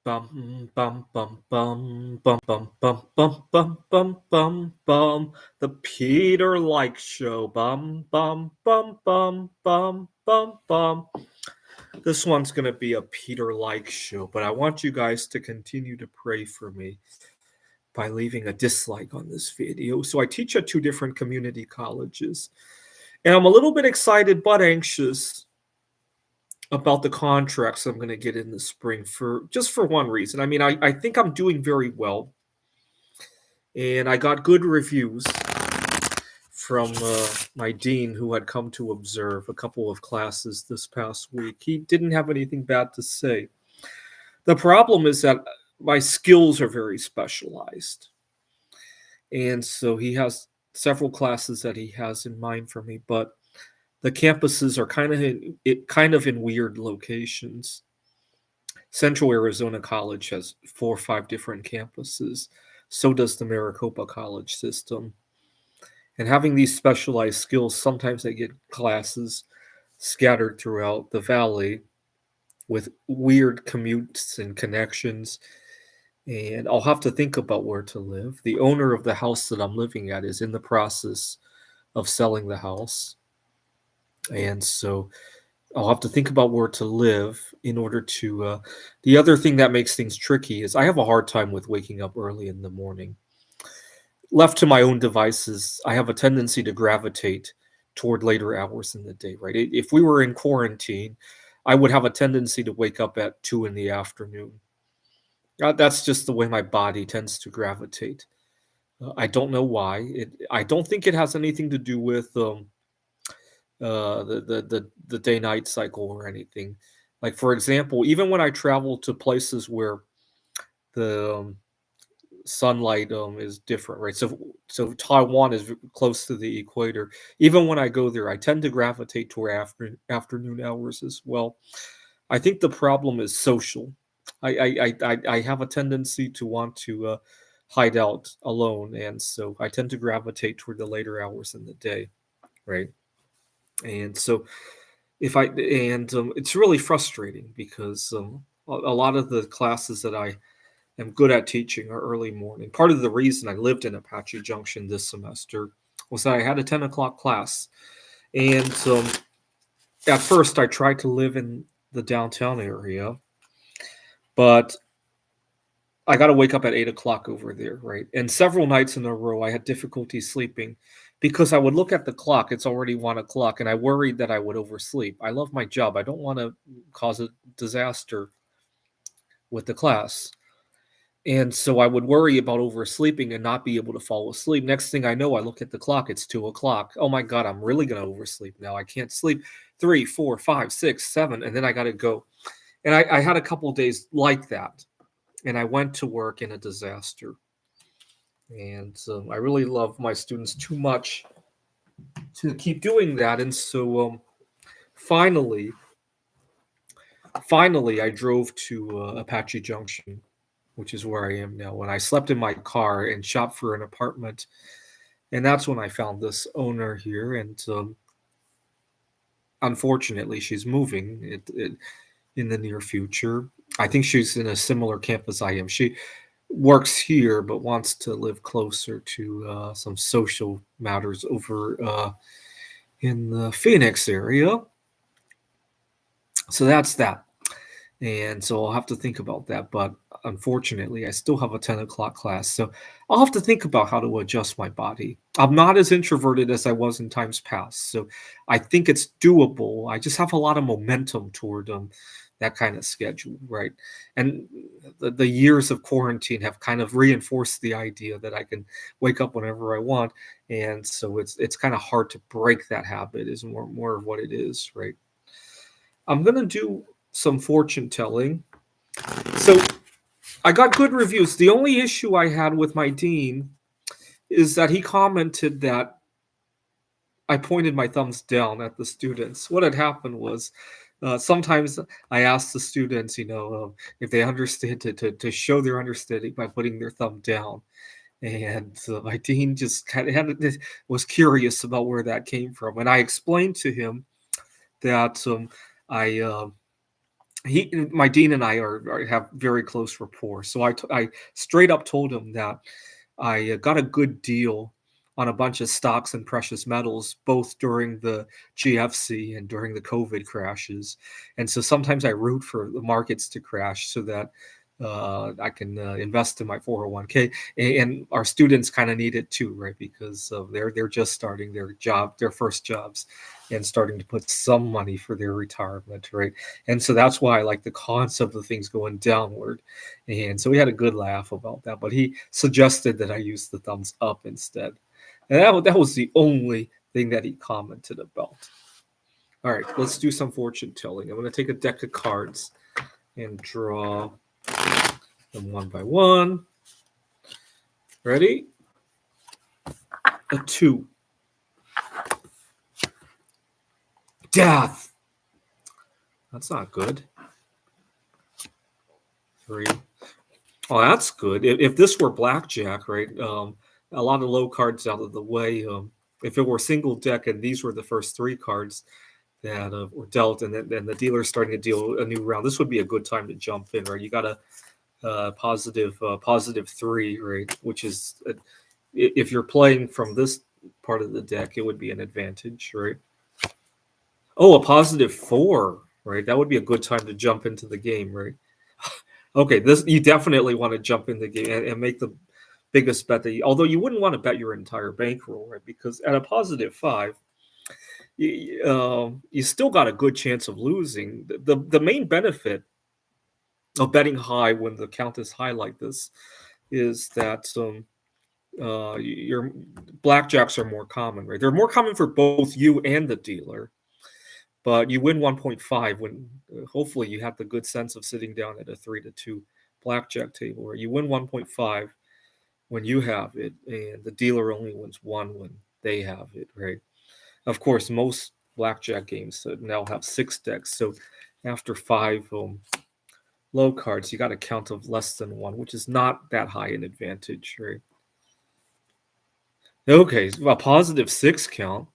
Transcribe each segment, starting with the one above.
Bum bum bum bum bum bum bum bum bum bum bum bum. The Peter Like Show. Bum bum bum bum bum bum bum. This one's gonna be a Peter Like show, but I want you guys to continue to pray for me by leaving a dislike on this video. So I teach at two different community colleges, and I'm a little bit excited but anxious about the contracts I'm going to get in the spring for one reason. I mean, I think I'm doing very well, and I got good reviews from my dean who had come to observe a couple of classes this past week. He didn't have anything bad to say. The problem is that my skills are very specialized, and so he has several classes that he has in mind for me, but the campuses are kind of in weird locations. Central Arizona College has 4 or 5 different campuses. So does the Maricopa College system. And having these specialized skills, sometimes they get classes scattered throughout the valley with weird commutes and connections. And I'll have to think about where to live. The owner of the house that I'm living at is in the process of selling the house. And so I'll have to think about where to live in order to. The other thing that makes things tricky is I have a hard time with waking up early in the morning. Left to my own devices, I have a tendency to gravitate toward later hours in the day, right? If we were in quarantine, I would have a tendency to wake up at 2 in the afternoon. That's just the way my body tends to gravitate. I don't know why. I don't think it has anything to do with the day night cycle or anything. Like for example, even when I travel to places where the sunlight is different, right? So Taiwan is close to the equator. Even when I go there, I tend to gravitate toward afternoon hours as well. I think the problem is social. I have a tendency to want to hide out alone, and so I tend to gravitate toward the later hours in the day, right? And so if I and it's really frustrating because a lot of the classes that I am good at teaching are early morning. Part of the reason I lived in Apache Junction this semester was that I had a 10 o'clock class, and at first I tried to live in the downtown area, but I got to wake up at 8 o'clock over there, right? And several nights in a row, I had difficulty sleeping because I would look at the clock, it's already 1 o'clock, and I worried that I would oversleep. I love my job. I don't want to cause a disaster with the class. And so I would worry about oversleeping and not be able to fall asleep. Next thing I know, I look at the clock, it's 2 o'clock. Oh my God, I'm really going to oversleep now. I can't sleep. 3, 4, 5, 6, 7, and then I got to go. And I had a couple of days like that. And I went to work in a disaster. And I really love my students too much to keep doing that. And so finally, I drove to Apache Junction, which is where I am now. And I slept in my car and shopped for an apartment. And that's when I found this owner here. And unfortunately, she's moving in the near future. I think she's in a similar camp as I am. She works here but wants to live closer to some social matters over in the Phoenix area. So that's that. And so I'll have to think about that. But unfortunately, I still have a 10 o'clock class. So I'll have to think about how to adjust my body. I'm not as introverted as I was in times past. So I think it's doable. I just have a lot of momentum toward that kind of schedule, right? And the years of quarantine have kind of reinforced the idea that I can wake up whenever I want. And so it's kind of hard to break that habit is more of what it is, right? I'm going to do some fortune telling. So I got good reviews. The only issue I had with my dean is that he commented that I pointed my thumbs down at the students. What had happened was sometimes I asked the students, if they understand to show their understanding by putting their thumb down. And my dean just kind of was curious about where that came from. And I explained to him that I my dean and I have very close rapport. So I straight up told him that I got a good deal on a bunch of stocks and precious metals, both during the GFC and during the COVID crashes. And so sometimes I root for the markets to crash so that I can invest in my 401k. And our students kind of need it too, right? Because they're just starting their first jobs, and starting to put some money for their retirement, right? And so that's why I like the concept of things going downward. And so we had a good laugh about that. But he suggested that I use the thumbs up instead. And that was the only thing that he commented about. All right, let's do some fortune telling. I'm going to take a deck of cards and draw them one by one. Ready? A 2. Death. That's not good. 3. Oh, that's good. If this were blackjack, right? A lot of low cards out of the way. If it were single deck and these were the first 3 cards that were dealt, and then the dealer's starting to deal a new round, this would be a good time to jump in, right? You got a positive 3, right? Which is, if you're playing from this part of the deck, it would be an advantage, right? Oh, a positive 4, right? That would be a good time to jump into the game, right? Okay, this you definitely want to jump in the game and make the biggest bet although you wouldn't want to bet your entire bankroll, right? Because at a positive 5, you still got a good chance of losing. The main benefit of betting high when the count is high like this is that your blackjacks are more common, right? They're more common for both you and the dealer, but you win 1.5 when hopefully you have the good sense of sitting down at a 3-2 blackjack table, where you win 1.5 when you have it, and the dealer only wins 1 when they have it, right? Of course, most blackjack games now have 6 decks, so after 5 low cards, you got a count of less than 1, which is not that high an advantage, right? Okay, well, positive 6 count,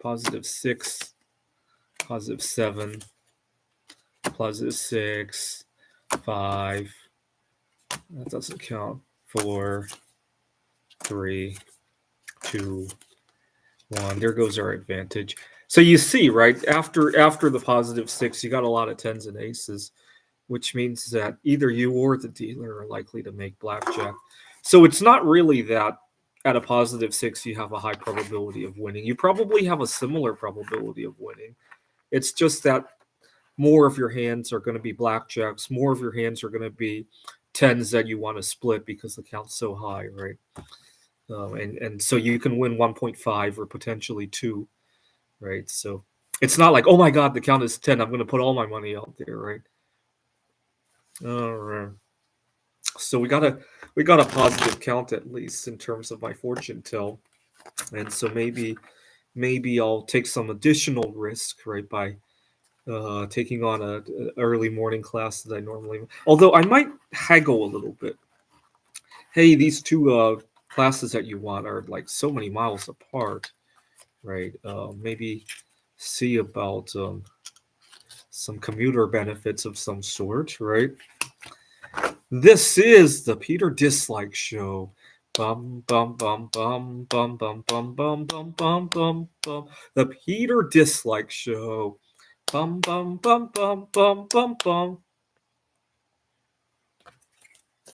positive 6, positive 7, positive 6, 5. That doesn't count. 4, 3, 2, 1. There goes our advantage. So you see, right, after the positive 6, you got a lot of 10s and aces, which means that either you or the dealer are likely to make blackjack. So it's not really that at a positive 6 you have a high probability of winning. You probably have a similar probability of winning. It's just that more of your hands are going to be blackjacks, more of your hands are going to be 10s that you want to split because the count's so high, right? And so you can win 1.5 or potentially 2, right? So it's not like, oh my God, the count is 10. I'm going to put all my money out there, right? All right. So we got a positive count at least in terms of my fortune tell, and so maybe I'll take some additional risk, right, by taking on a early morning class that I normally. Although I might haggle a little bit. Hey, these 2 classes that you want are like so many miles apart, right? Maybe see about some commuter benefits of some sort, right? This is the Peter Dislike Show. Bum bum bum bum bum bum bum bum bum bum bum bum. The Peter Dislike Show. Bum bum bum bum bum bum bum.